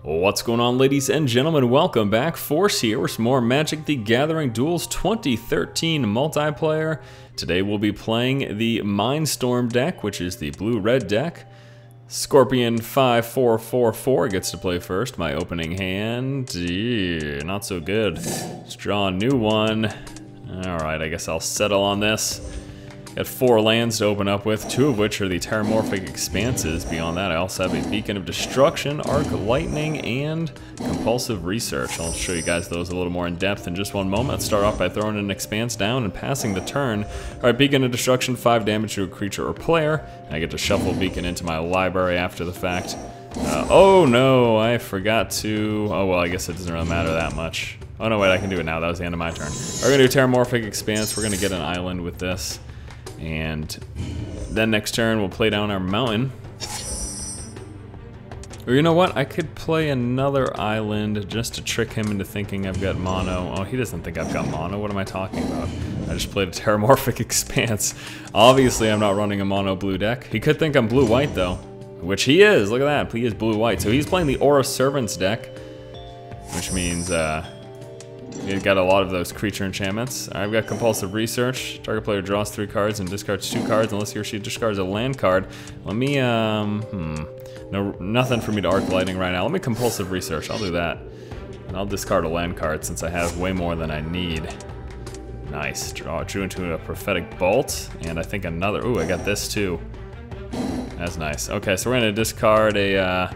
What's going on, ladies and gentlemen? Welcome back. Force here with some more Magic the Gathering Duels 2013 multiplayer. Today we'll be playing the Mindstorm deck, which is the blue-red deck. Scorpion 5444 gets to play first. My opening hand, not so good. Let's draw a new one. Alright, I guess I'll settle on this. Got 4 lands to open up with, 2 of which are the Terramorphic Expanses. Beyond that, I also have a Beacon of Destruction, Arc Lightning, and Compulsive Research. I'll show you guys those a little more in depth in just one moment. Let's start off by throwing an Expanse down and passing the turn. Alright, Beacon of Destruction, 5 damage to a creature or player. I get to shuffle Beacon into my library after the fact. Oh no, I forgot to... Oh well, I guess it doesn't really matter that much. Oh no, wait, I can do it now. That was the end of my turn. We're going to do Terramorphic Expanse. We're going to get an island with this. And then next turn we'll play down our mountain. Or you know what? I could play another island just to trick him into thinking I've got mono. Oh, he doesn't think I've got mono. What am I talking about? I just played a Terramorphic Expanse. Obviously I'm not running a mono blue deck. He could think I'm blue-white though, which he is. Look at that. He is blue-white. So he's playing the Aura Servants deck, which means you've got a lot of those creature enchantments. I've got Compulsive Research. Target player draws 3 cards and discards 2 cards unless he or she discards a land card. Let me, no, nothing for me to Arc Lightning right now. Let me Compulsive Research. I'll do that. And I'll discard a land card since I have way more than I need. Nice. Drew into a Prophetic Bolt. And I think another. Ooh, I got this too. That's nice. Okay, so we're going to discard a, I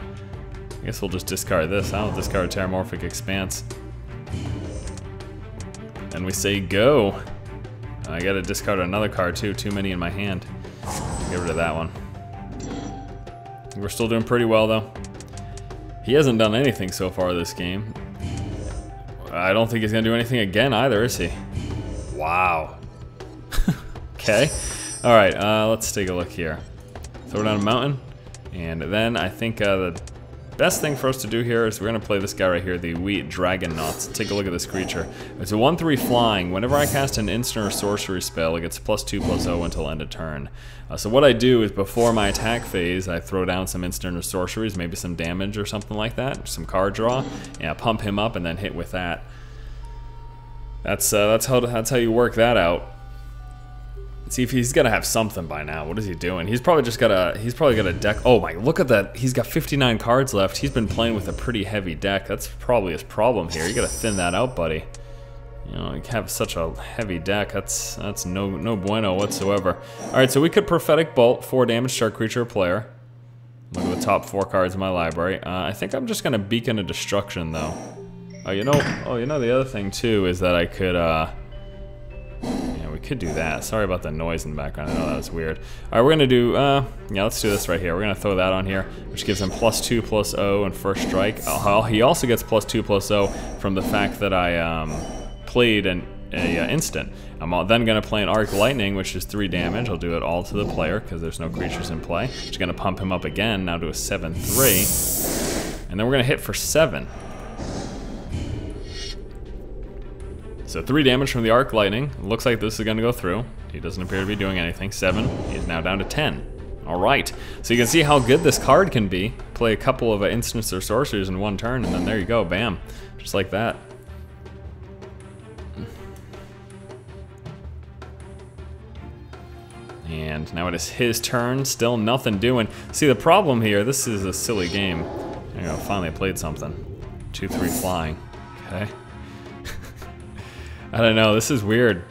guess we'll just discard this. I'll discard Terramorphic Expanse. And we say go. I gotta discard another card too. Too many in my hand. Get rid of that one. We're still doing pretty well though. He hasn't done anything so far this game. I don't think he's gonna do anything again either, is he? Wow. Okay. Alright, let's take a look here. Throw down a mountain. And then I think the best thing for us to do here is we're going to play this guy right here, the Wheat Dragon Nuts. Take a look at this creature. It's a 1/3 flying. Whenever I cast an instant or sorcery spell, it gets +2/+0 until end of turn. So what I do is before my attack phase, I throw down some instant or sorceries, maybe some damage or something like that, some card draw, and I pump him up and then hit with that. That's how you work that out. See if he's gotta have something by now. What is he doing? He's probably got a deck. Oh my, look at that. He's got 59 cards left. He's been playing with a pretty heavy deck. That's probably his problem here. You gotta thin that out, buddy. You know, you have such a heavy deck. That's no bueno whatsoever. Alright, so we could Prophetic Bolt, 4 damage to our creature or player. Look at the top 4 cards in my library. I think I'm just gonna Beacon of Destruction though. Oh, you know the other thing too is that I could we could do that. Sorry about the noise in the background. I know that was weird. Alright, we're gonna do, yeah, let's do this right here. We're gonna throw that on here, which gives him +2/+0 and first strike. He also gets +2/+0 from the fact that I played an instant. I'm then gonna play an Arc Lightning, which is 3 damage. I'll do it all to the player because there's no creatures in play. Just gonna pump him up again, now to a 7/3. And then we're gonna hit for 7. So 3 damage from the Arc Lightning. Looks like this is going to go through. He doesn't appear to be doing anything. 7. He's now down to 10. Alright. So you can see how good this card can be. Play a couple of instants or sorceries in one turn, and then there you go. Bam. Just like that. And now it is his turn. Still nothing doing. See, the problem here, this is a silly game. There you go. Finally I played something. 2/3 flying. Okay. I don't know, this is weird.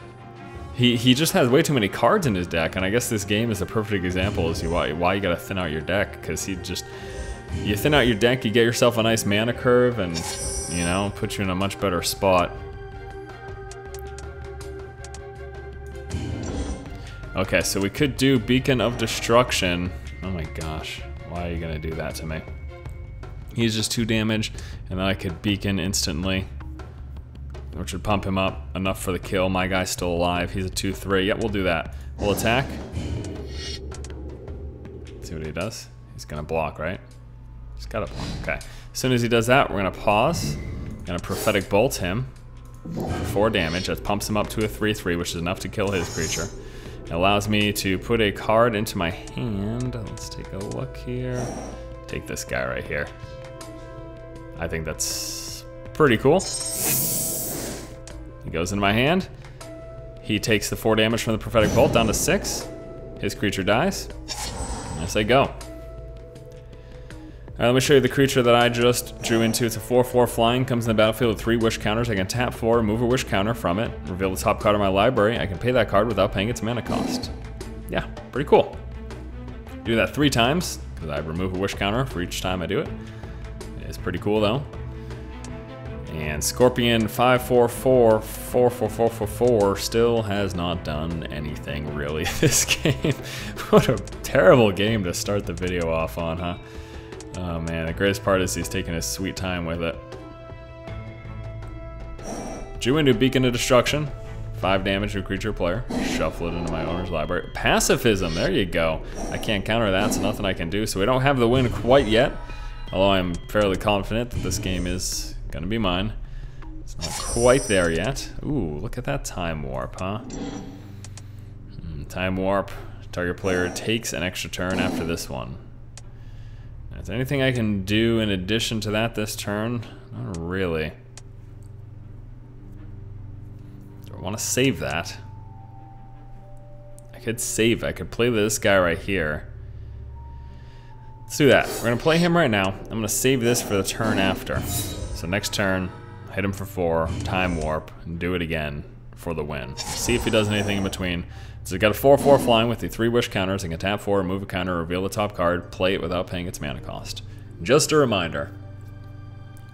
He just has way too many cards in his deck, and I guess this game is a perfect example as to why you gotta thin out your deck, because you thin out your deck, you get yourself a nice mana curve, and, you know, put you in a much better spot. Okay, so we could do Beacon of Destruction. Oh my gosh, why are you gonna do that to me? He's just 2 damage, and then I could Beacon instantly, which would pump him up enough for the kill. My guy's still alive. He's a 2/3. Yep, we'll do that. We'll attack. See what he does? He's gonna block, right? He's gotta block. Okay. As soon as he does that, we're gonna pause. Gonna Prophetic Bolt him for 4 damage. That pumps him up to a 3/3, which is enough to kill his creature. It allows me to put a card into my hand. Let's take a look here. Take this guy right here. I think that's pretty cool. He goes into my hand. He takes the 4 damage from the Prophetic Bolt down to 6. His creature dies. I say go. Alright, let me show you the creature that I just drew into. It's a 4/4 flying, comes in the battlefield with 3 wish counters. I can tap 4, remove a wish counter from it, reveal the top card of my library. I can pay that card without paying its mana cost. Yeah, pretty cool. Do that 3 times, because I remove a wish counter for each time I do it. It's pretty cool though. And Scorpion 5/4/4, 4/4/4/4 still has not done anything really this game. What a terrible game to start the video off on, huh? Oh man, the greatest part is he's taking his sweet time with it. Drew into Beacon of Destruction. 5 damage to a creature player. Shuffle it into my owner's library. Pacifism, there you go. I can't counter that, so nothing I can do. So we don't have the win quite yet. Although I'm fairly confident that this game is gonna be mine. It's not quite there yet. Ooh, look at that time warp, huh? Time warp. Target player takes an extra turn after this one. Is there anything I can do in addition to that this turn? Not really. Do I want to save that? I could save. I could play this guy right here. Let's do that. We're going to play him right now. I'm going to save this for the turn after. So next turn, hit him for 4, time warp, and do it again for the win. See if he does anything in between. So we got a 4/4 flying with the 3 wish counters. I can tap 4, remove a counter, reveal the top card, play it without paying its mana cost. Just a reminder.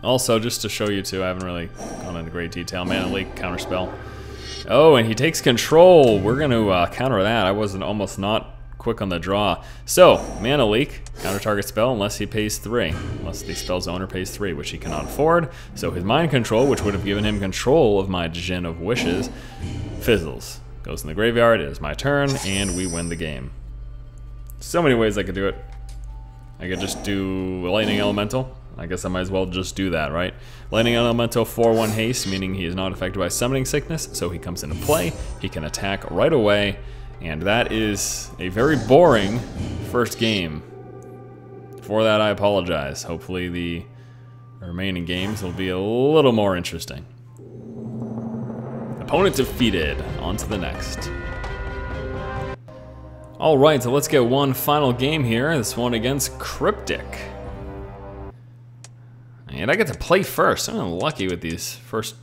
Also, just to show you too, I haven't really gone into great detail. Mana Leak, counterspell. Oh, and he takes control. We're going to counter that. I wasn't almost not quick on the draw. So, Mana Leak, counter target spell unless he pays 3. Unless the spell's owner pays 3, which he cannot afford. So his mind control, which would have given him control of my Djinn of Wishes, fizzles. Goes in the graveyard, it is my turn, and we win the game. So many ways I could do it. I could just do Lightning Elemental. I guess I might as well just do that, right? Lightning Elemental 4/1 haste, meaning he is not affected by Summoning Sickness, so he comes into play. He can attack right away, and that is a very boring first game. For that, I apologize. Hopefully the remaining games will be a little more interesting. Opponent defeated. On to the next. Alright, so let's get one final game here. This one against Cryptic. And I get to play first. I'm lucky with these first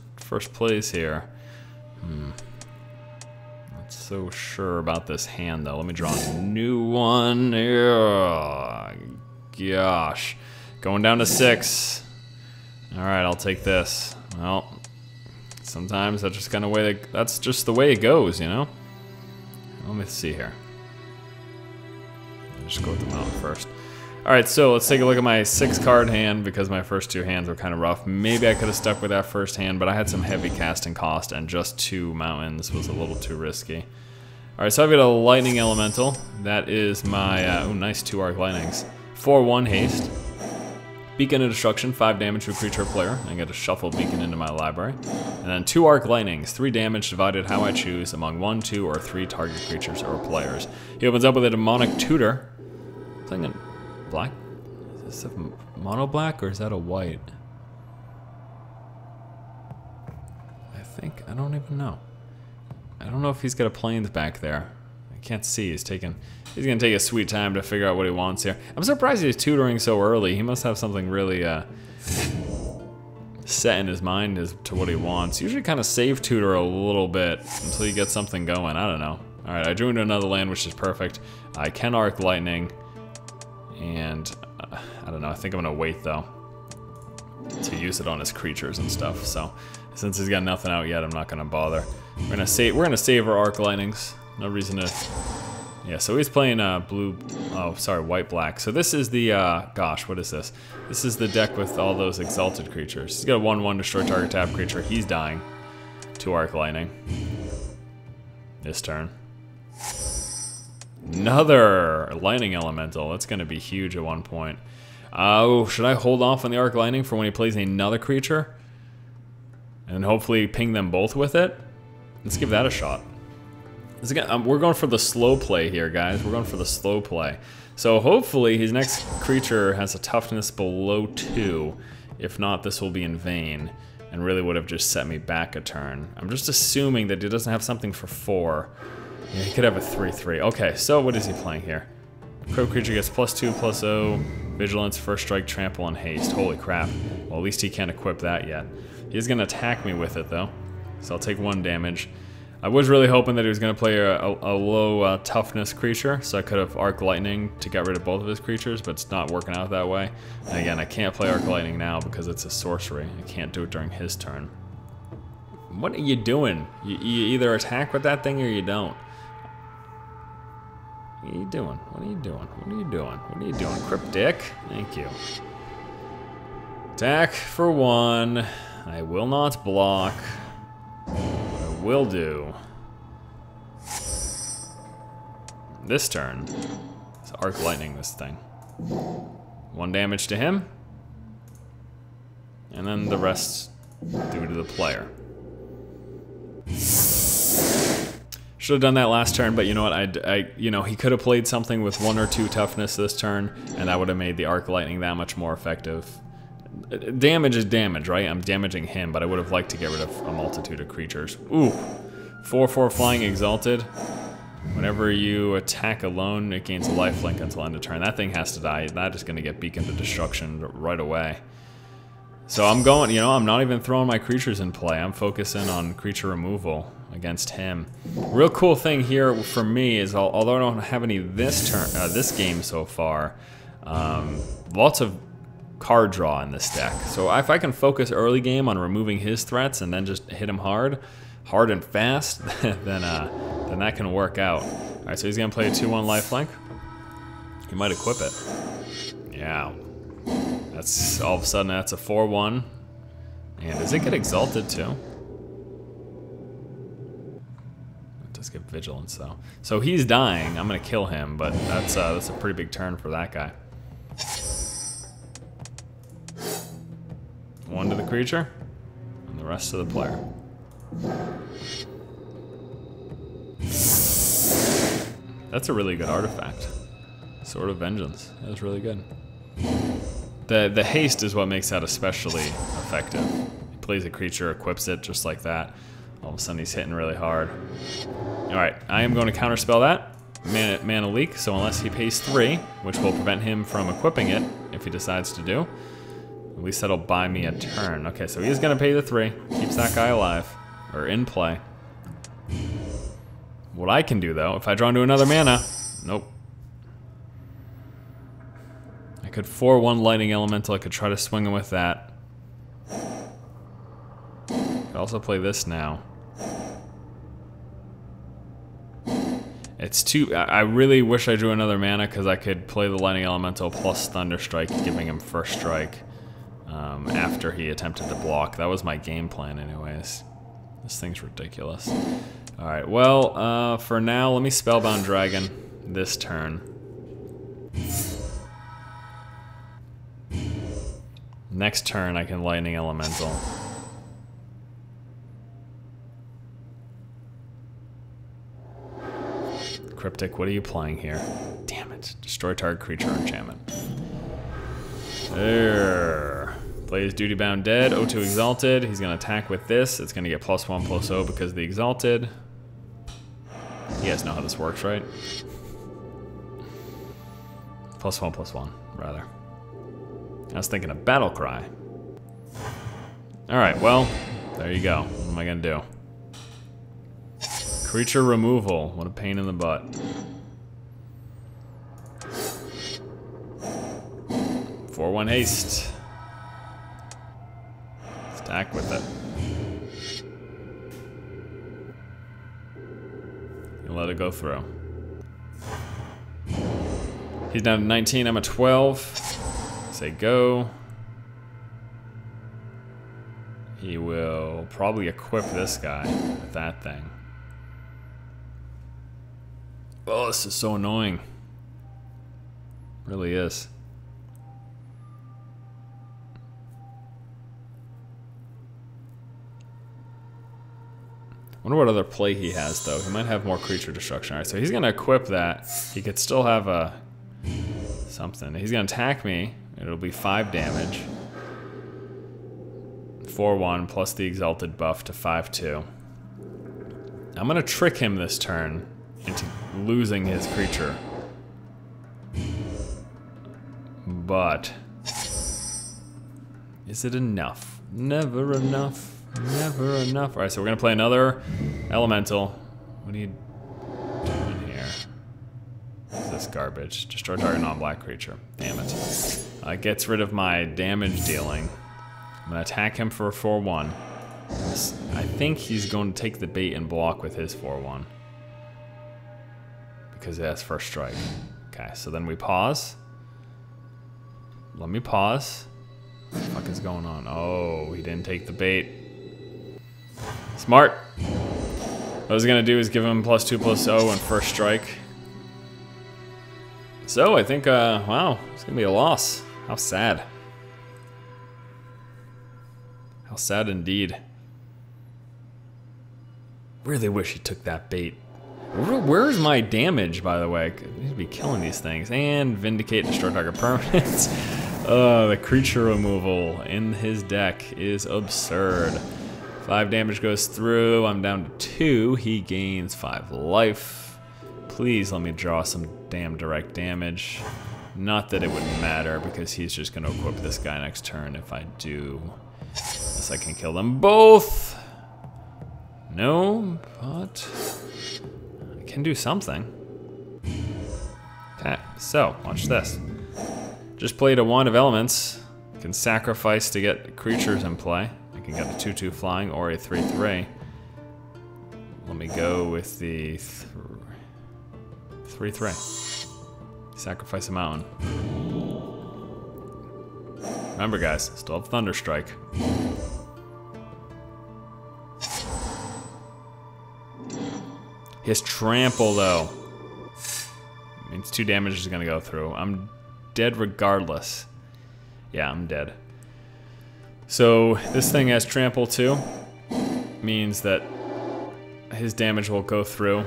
plays here. Not so sure about this hand though. Let me draw a new one. Yeah. Gosh. Going down to 6. Alright, I'll take this. Well, sometimes that's just kind of that's just the way it goes, you know? Let me see here. I'll just go with the mountain first. Alright, so let's take a look at my 6-card hand because my first 2 hands were kind of rough. Maybe I could have stuck with that first hand, but I had some heavy casting cost and just 2 mountains was a little too risky. Alright, so I've got a Lightning Elemental. That is my, oh nice 2 Arc Lightnings. 4/1 haste. Beacon of Destruction, 5 damage to a creature or player. I get to shuffle Beacon into my library. And then 2 Arc Lightnings, 3 damage divided how I choose among 1, 2, or 3 target creatures or players. He opens up with a Demonic Tutor. Something black? Is this a mono black or is that a white? I don't even know. I don't know if he's got a plains back there. I can't see. He's gonna take a sweet time to figure out what he wants here. I'm surprised he's tutoring so early. He must have something really set in his mind as to what he wants. Usually kind of save tutor a little bit until you get something going. I don't know. Alright, I drew into another land, which is perfect. I can Arc Lightning. And I don't know, I think I'm gonna wait though to use it on his creatures and stuff. So since he's got nothing out yet, I'm not gonna bother. We're gonna save our Arc Lightnings. No reason to. Yeah, so he's playing white black. So this is the gosh, what is this? This is the deck with all those exalted creatures. He's got a 1/1 destroy target tap creature. He's dying. 2 Arc Lightning. This turn. Another Lightning Elemental. That's going to be huge at one point. Oh, should I hold off on the Arc Lightning for when he plays another creature? And hopefully ping them both with it? Let's give that a shot. We're going for the slow play here, guys. We're going for the slow play. So hopefully his next creature has a toughness below 2. If not, this will be in vain, and really would have just set me back a turn. I'm just assuming that he doesn't have something for 4. Yeah, he could have a 3/3. Okay, so what is he playing here? Crow creature gets +2/+0, vigilance, first strike, trample, and haste. Holy crap. Well, at least he can't equip that yet. He's gonna attack me with it though, so I'll take 1 damage. I was really hoping that he was gonna play a low toughness creature, so I could have Arc Lightning to get rid of both of his creatures, but it's not working out that way. And again, I can't play Arc Lightning now because it's a sorcery. I can't do it during his turn. What are you doing? You either attack with that thing or you don't. What are you doing? What are you doing? What are you doing? What are you doing? Cryptic? Thank you. Attack for 1. I will not block. What I will do this turn is Arc Lightning this thing. 1 damage to him, and then the rest due to the player. Should have done that last turn, but you know what? You know, he could have played something with 1 or 2 toughness this turn, and that would have made the Arc Lightning that much more effective. Damage is damage, right? I'm damaging him, but I would have liked to get rid of a multitude of creatures. Ooh, 4/4 Flying Exalted. Whenever you attack alone, it gains a lifelink until end of turn. That thing has to die. That is going to get beaconed to destruction right away. So I'm going, you know, I'm not even throwing my creatures in play. I'm focusing on creature removal against him. Real cool thing here for me is, although I don't have any this game so far, lots of card draw in this deck. So if I can focus early game on removing his threats and then just hit him hard and fast, then that can work out. All right, so he's gonna play a 2/1 lifelink. He might equip it. Yeah. That's all of a sudden that's a 4/1. And does it get exalted too? It does get vigilance though. So he's dying. I'm gonna kill him, but that's a pretty big turn for that guy. 1 to the creature, and the rest to the player. That's a really good artifact. Sword of Vengeance. That was really good. The haste is what makes that especially effective. He plays a creature, equips it just like that. All of a sudden he's hitting really hard. Alright, I am going to counterspell that. Mana leak, so unless he pays 3, which will prevent him from equipping it if he decides to do, at least that'll buy me a turn. Okay, so he's gonna pay the 3. Keeps that guy alive, or in play. What I can do though, if I draw into another mana, nope. I could 4/1 Lightning Elemental, I could try to swing him with that. Could also play this now. It's too, I really wish I drew another mana because I could play the Lightning Elemental plus Thunder Strike, giving him first strike. After he attempted to block. That was my game plan anyways. This thing's ridiculous. Alright, well, for now, let me Spellbound Dragon this turn. Next turn, I can Lightning Elemental. Cryptic, what are you playing here? Damn it. Destroy target creature or enchantment. There. Plays Duty Bound Dead, O2 Exalted. He's going to attack with this. It's going to get +1/+0 because of the Exalted. You guys know how this works, right? +1/+1, rather. I was thinking of Battle Cry. Alright, well, there you go. What am I going to do? Creature removal. What a pain in the butt. +4/1 haste. Stack with it. And let it go through. He's down to 19, I'm at 12. Say go. He will probably equip this guy with that thing. Oh, this is so annoying. Really is. I wonder what other play he has, though. He might have more creature destruction. Alright, so he's going to equip that. He could still have a something. He's going to attack me. It'll be 5 damage. 4/1 plus the Exalted buff to 5/2. I'm gonna trick him this turn into losing his creature. But is it enough? Never enough. Never enough. Alright, so we're gonna play another elemental. What are you doing here? What's this garbage? Destroy target non-black creature. Damn it. Gets rid of my damage dealing. I'm gonna attack him for a 4/1. I think he's going to take the bait and block with his 4/1. Because he has first strike. Okay, so then we pause. Let me pause. What the fuck is going on? Oh, he didn't take the bait. Smart. What I was gonna do is give him +2/+0 and first strike. So I think, wow, it's gonna be a loss. How sad. How sad indeed. Really wish he took that bait. Where's my damage, by the way? I need to be killing these things. And Vindicate, destroy target permanents. The creature removal in his deck is absurd. 5 damage goes through. I'm down to 2. He gains 5 life. Please let me draw some damn direct damage. Not that it would matter, because he's just going to equip this guy next turn if I do. Unless I can kill them both. No, but I can do something. Okay, so watch this. Just played a Wand of Elements. I can sacrifice to get creatures in play. I can get a 2/2 flying or a 3/3. Let me go with the 3/3. Sacrifice a mountain. Remember, guys, still have Thunderstrike. He has Trample, though. Means 2 damage is gonna go through. I'm dead regardless. Yeah, I'm dead. So this thing has Trample too. Means that his damage will go through.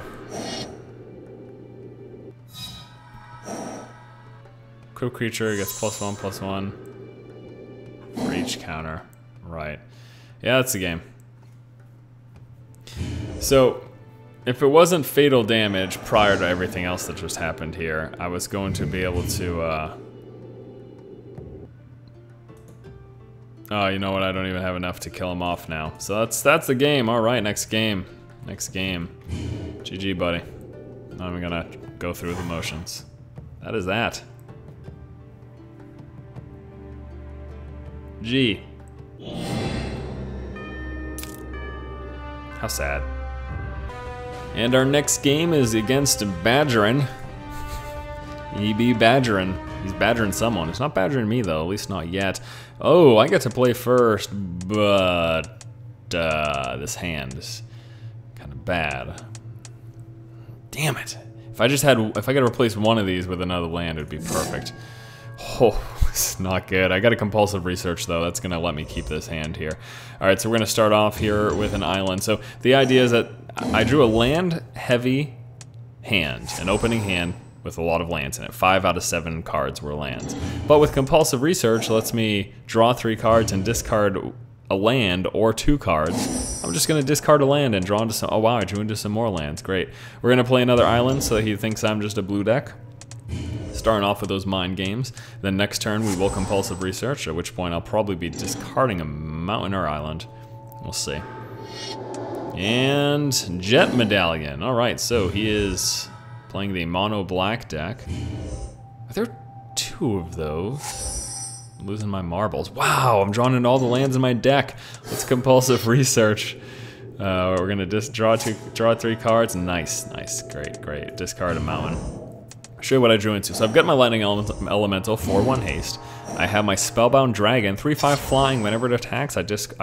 Equip creature gets +1/+1 for each counter. Right. Yeah, that's the game. So if it wasn't fatal damage prior to everything else that just happened here, I was going to be able to, oh, you know what? I don't even have enough to kill him off now. So that's the game. All right, next game. Next game. GG, buddy. Not even gonna go through the motions. That is that. G. How sad. And our next game is against Badgerin. He be badgerin'. He's badgering someone. It's not badgering me, though. At least not yet. Oh, I get to play first, but this hand is kind of bad. Damn it. If I could replace one of these with another land, it would be perfect. Oh, it's not good. I got a compulsive research, though. That's going to let me keep this hand here. All right, so we're going to start off here with an island. So the idea is that I drew a land-heavy hand, an opening hand with a lot of lands in it. 5 out of 7 cards were lands. But with compulsive research, it lets me draw 3 cards and discard a land or 2 cards. I'm just going to discard a land and draw into some... Oh, wow, I drew into some more lands. Great. We're going to play another island so that he thinks I'm just a blue deck. Starting off with those mind games. Then next turn we will compulsive research, at which point I'll probably be discarding a mountain or island. We'll see. And Jet Medallion. Alright, so he is playing the mono black deck. Are there 2 of those? I'm losing my marbles. Wow, I'm drawing in all the lands in my deck. Let's compulsive research. We're gonna just draw 3 cards. Nice, nice, great. Discard a mountain. I'll show you what I drew into. So I've got my Lightning Elemental, 4/1 haste. I have my Spellbound Dragon, 3/5 flying. Whenever it attacks, I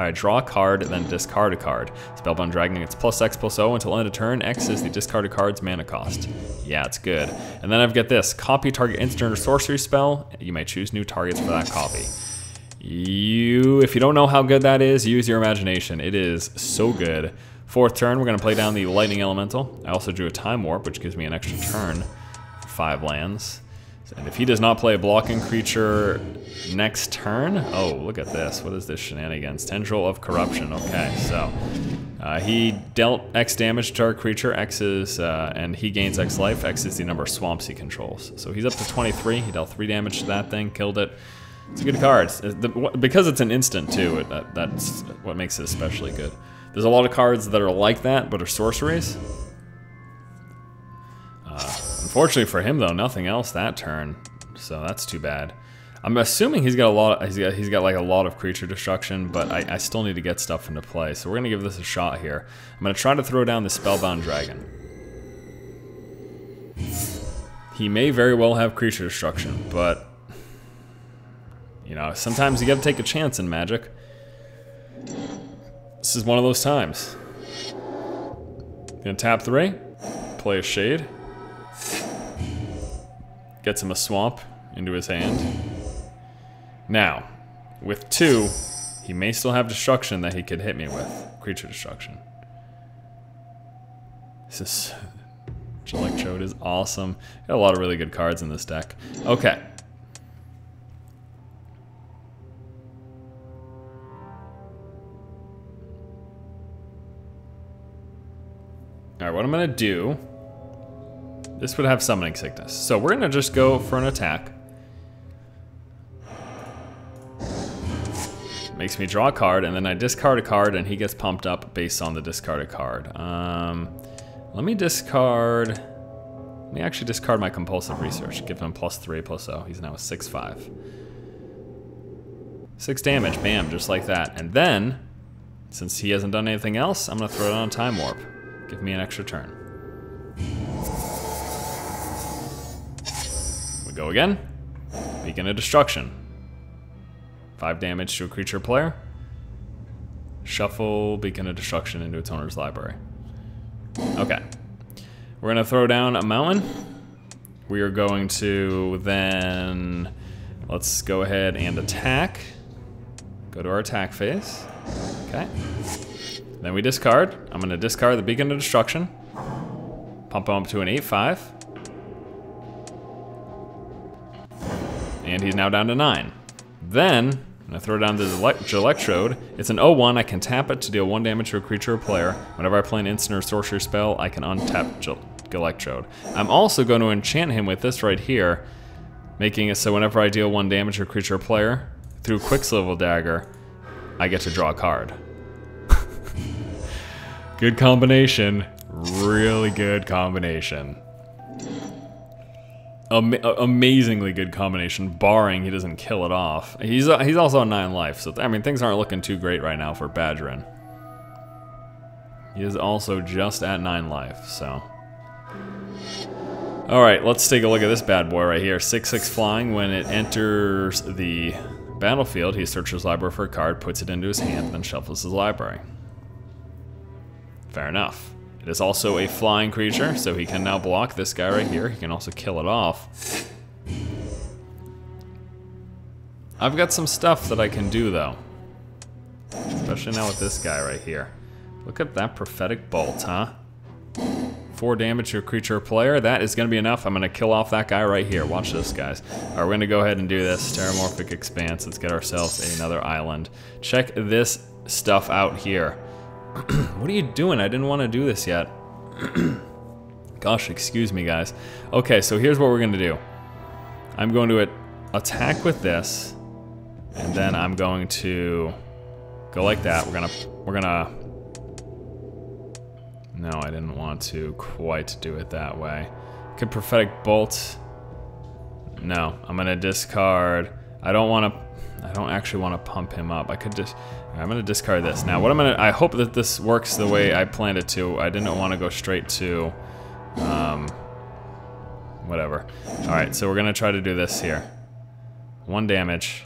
draw a card and then discard a card. Spellbound Dragon gets +X/+0 until end of turn. X is the discarded card's mana cost. Yeah, it's good. And then I've got this. Copy target instant or sorcery spell. You may choose new targets for that copy. If you don't know how good that is, use your imagination. It is so good. 4th turn, we're going to play down the Lightning Elemental. I also drew a Time Warp, which gives me an extra turn for 5 lands. And if he does not play a blocking creature next turn... Oh, look at this. What is this shenanigans? Tendril of Corruption. Okay, so... he dealt X damage to our creature. X is... and he gains X life. X is the number of swamps he controls. So he's up to 23. He dealt 3 damage to that thing. Killed it. It's a good card. Because it's an instant, too, that's what makes it especially good. There's a lot of cards that are like that, but are sorceries. Unfortunately for him, though, nothing else that turn, so that's too bad. I'm assuming he's got a lot. He's got like a lot of creature destruction, but I still need to get stuff into play. So we're gonna give this a shot here. I'm gonna try to throw down the Spellbound Dragon. He may very well have creature destruction, but you know, sometimes you gotta take a chance in Magic. This is one of those times. Gonna tap 3, play a Shade. Gets him a swamp into his hand. Now, with 2, he may still have destruction that he could hit me with. Creature destruction. This is... Electrode is awesome. Got a lot of really good cards in this deck. Okay. Alright, what I'm gonna do... This would have Summoning Sickness. So we're gonna just go for an attack. Makes me draw a card, and then I discard a card, and he gets pumped up based on the discarded card. Let me actually discard my Compulsive Research. Give him +3/+0. He's now a 6/5. 6 damage, bam, just like that. And then, since he hasn't done anything else, I'm gonna throw it on Time Warp. Give me an extra turn. Go again. Beacon of Destruction. 5 damage to a creature player. Shuffle Beacon of Destruction into its owner's library. Okay. We're gonna throw down a mountain. We are going to then... Let's go ahead and attack. Go to our attack phase. Okay. Then we discard. I'm gonna discard the Beacon of Destruction. Pump him up to an 8/5. And he's now down to 9. Then, I'm gonna throw down the Electrode. It's an 0/1, I can tap it to deal 1 damage to a creature or player. Whenever I play an instant or sorcery spell, I can untap Electrode. I'm also going to enchant him with this right here, making it so whenever I deal 1 damage to a creature or player, through Quicksilver Dagger, I get to draw a card. Good combination, really good combination. Amazingly good combination, barring he doesn't kill it off. He's also on 9 life, so I mean things aren't looking too great right now for Badgerin. He is also just at 9 life, so. Alright, let's take a look at this bad boy right here. 6/6 flying. When it enters the battlefield, he searches his library for a card, puts it into his hand, then shuffles his library. Fair enough. It is also a flying creature, so he can now block this guy right here. He can also kill it off. I've got some stuff that I can do, though. Especially now with this guy right here. Look at that Prophetic Bolt, huh? 4 damage to a creature or player. That is going to be enough. I'm going to kill off that guy right here. Watch this, guys. All right, we're going to go ahead and do this. Terramorphic Expanse. Let's get ourselves another island. Check this stuff out here. What are you doing? I didn't want to do this yet. Gosh, excuse me, guys. Okay, so here's what we're going to do. I'm going to attack with this, and then I'm going to go like that. We're gonna. No, I didn't want to quite do it that way. Could Prophetic Bolt. No, I'm gonna discard. I don't actually want to pump him up. I could just. I'm gonna discard this. Now, I hope that this works the way I planned it to. I didn't want to go straight to, whatever. All right, so we're gonna try to do this here. 1 damage.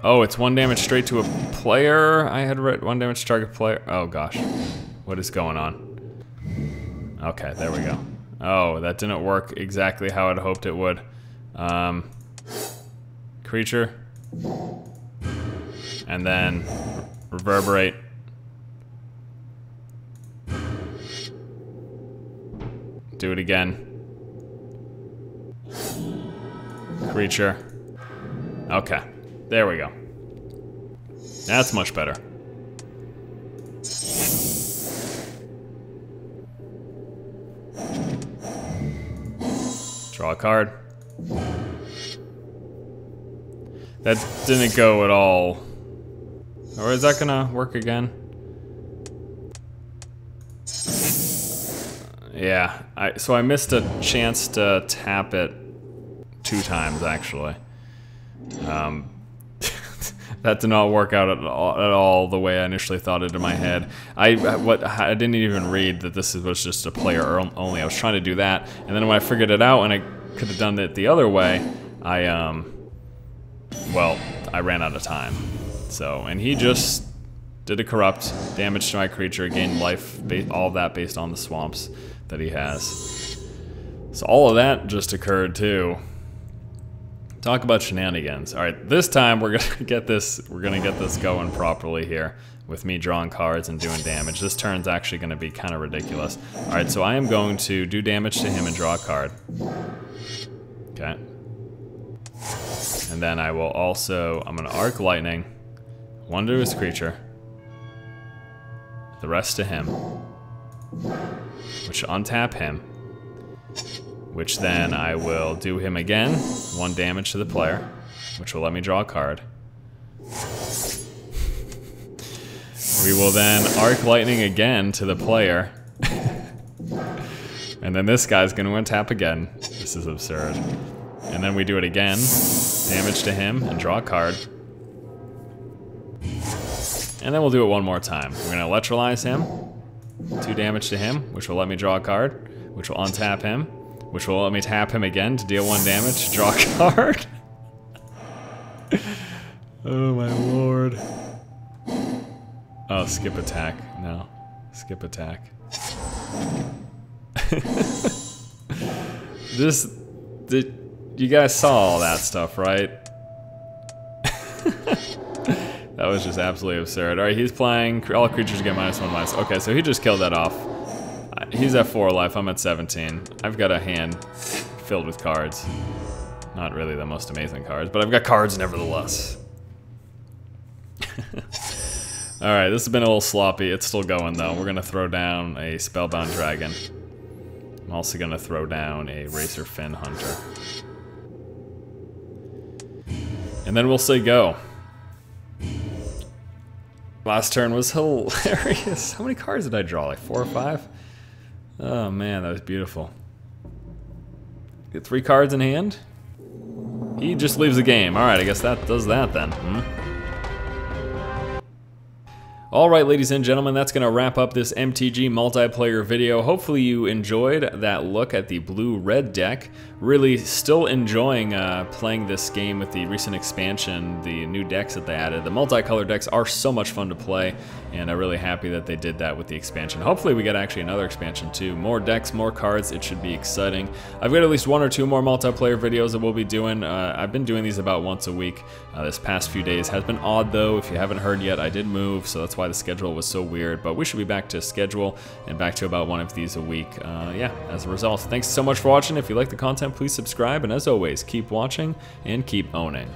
Oh, it's 1 damage straight to a player. I had read 1 damage to target player. Oh gosh, what is going on? Okay, there we go. Oh, that didn't work exactly how I'd hoped it would. Creature, and then Reverberate. Do it again. Creature. Okay. There we go. That's much better. Draw a card. That didn't go at all. Or is that gonna work again? Yeah, so I missed a chance to tap it 2 times actually. That did not work out at all the way I initially thought it in my head. I didn't even read that this was just a player only. I was trying to do that, and then when I figured it out and I could have done it the other way, well, I ran out of time. So, and he just did a corrupt, damage to my creature, gained life, all of that based on the swamps that he has. So all of that just occurred too. Talk about shenanigans. All right, this time we're gonna get this going properly here with me drawing cards and doing damage. This turn's actually gonna be kind of ridiculous. All right, so I am going to do damage to him and draw a card. Okay. And then I will also, I'm gonna Arc Lightning, 1 to his creature, the rest to him, which will untap him, which then I will do him again, 1 damage to the player, which will let me draw a card. We will then Arc Lightning again to the player. And then this guy's gonna untap again. This is absurd. And then we do it again, damage to him and draw a card. And then we'll do it 1 more time. We're gonna Electrolyze him, 2 damage to him, which will let me draw a card, which will untap him, which will let me tap him again to deal 1 damage, draw a card. Oh my lord. Oh, skip attack. No. Skip attack. You guys saw all that stuff, right? That was just absolutely absurd. Alright, he's playing, all creatures get -1/-. Okay, so he just killed that off. He's at 4 life, I'm at 17. I've got a hand filled with cards. Not really the most amazing cards, but I've got cards nevertheless. Alright, this has been a little sloppy. It's still going though. We're gonna throw down a Spellbound Dragon. I'm also gonna throw down a Racer Fin Hunter. And then we'll say go. Last turn was hilarious. How many cards did I draw? Like 4 or 5? Oh man, that was beautiful. Get 3 cards in hand. He just leaves the game. Alright, I guess that does that then. Alright, ladies and gentlemen, that's going to wrap up this MTG Multiplayer video. Hopefully you enjoyed that look at the blue-red deck. Really still enjoying playing this game with the recent expansion, the new decks that they added. The multicolor decks are so much fun to play, and I'm really happy that they did that with the expansion. Hopefully we get actually another expansion too. More decks, more cards, it should be exciting. I've got at least 1 or 2 more multiplayer videos that we'll be doing. I've been doing these about once a week. This past few days has been odd though. If you haven't heard yet, I did move, so that's why the schedule was so weird, but we should be back to schedule and back to about 1 of these a week. Yeah, as a result, thanks so much for watching. If you like the content, please subscribe, and as always, keep watching and keep owning.